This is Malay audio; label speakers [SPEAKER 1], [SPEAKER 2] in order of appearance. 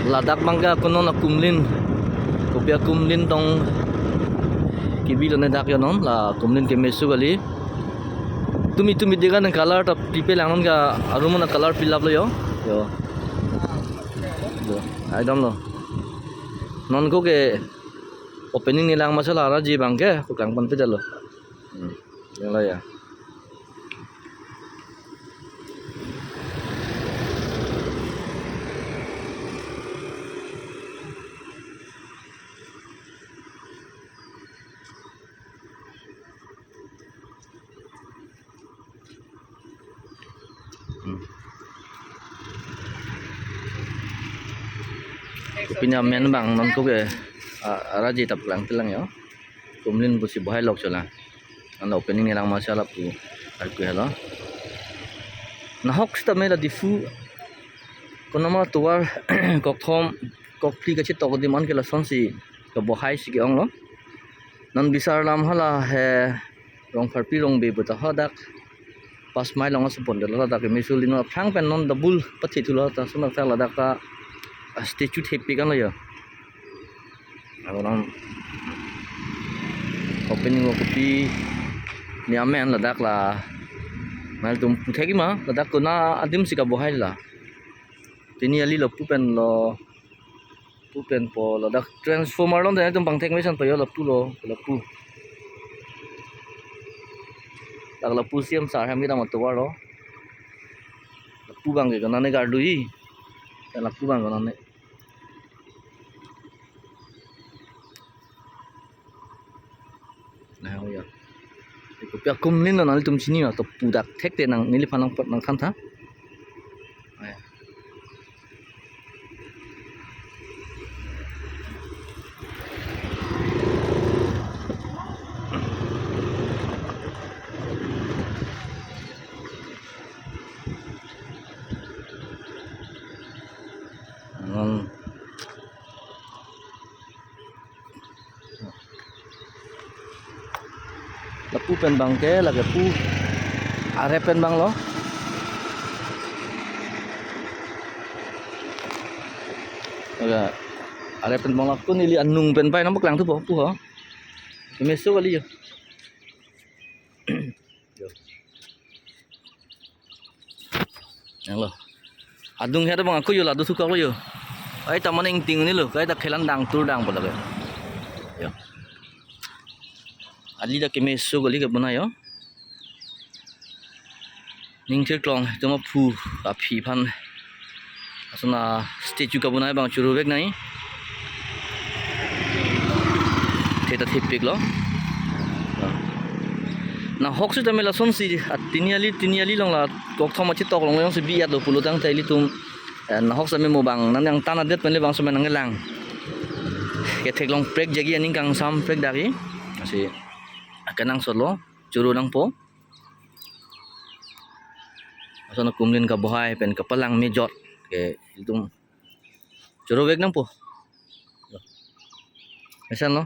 [SPEAKER 1] Ladak mangga kuno na kumlin. Kopia kumlin tong kibi lone dak yonon la kumlin ke mesu gali. Tumi degan ng color ta pipe langon ga arumo na color fill up lo yo. Yo. I don't know. Non ko ke opening nilang masalah ra ji bangke ko kang pan pedalo. Yang la ya. Pinyamen bang non ko ke raji tap lang tilang yo kumlin busi bahai lok chola an opening nilang masalah pu ar ku hello na hok sta mela difu kono ma tuar kok thom kok pli ka chi tok di mon ke la son si ka bahai si ke ong lo non bisar lam hala he rong phar pi rong be buta hadak pas mai long asupon de la dak misulin no phang pen non double pathi thula ta sunak ta la dak ta statue happy kan lo ya orang opening wa kopi ni amen la dak la mal tum puthegi ma la dak ko na adim sika bohai la tini ali lo pupen po la dak transformer lon de tum pangthek mai san pa yo la pu dak la pu siam sar ham kita mat wa lo la pu bang ke na ne gar dui la pu bang na ne nah ya ko pia kumlin na nal tum chini na to pudak thek te nang nili phanang pat nang khan tha lapu pen bang ke lage pu are pen bang lo aga are pen bang lo ko nili anung pen pai no baklang tu po pu ho meso kali yo yang lo adung he bang aku yo la du su ko yo ai ta maning ting ni lo kai ta khelan dang tur dang bo lage yo ali da ke meso gali ke bana yo ning che klong tama phu a phi phan asuna statue ka bunai bang churu bek nai theta thipik lo na hok su tamela son si tiniali long la tok thoma chi tok long long si bi at lo pulu tang taili tum na hok sa me mo bang nan yang tana det pen le bang so menang lang ke thek long prek jagi aning kang sam prek dari asi kanang solo churu nang po asana kumlin ka bohai pen kapalang me jot ke itum churu bek nang po mesan lo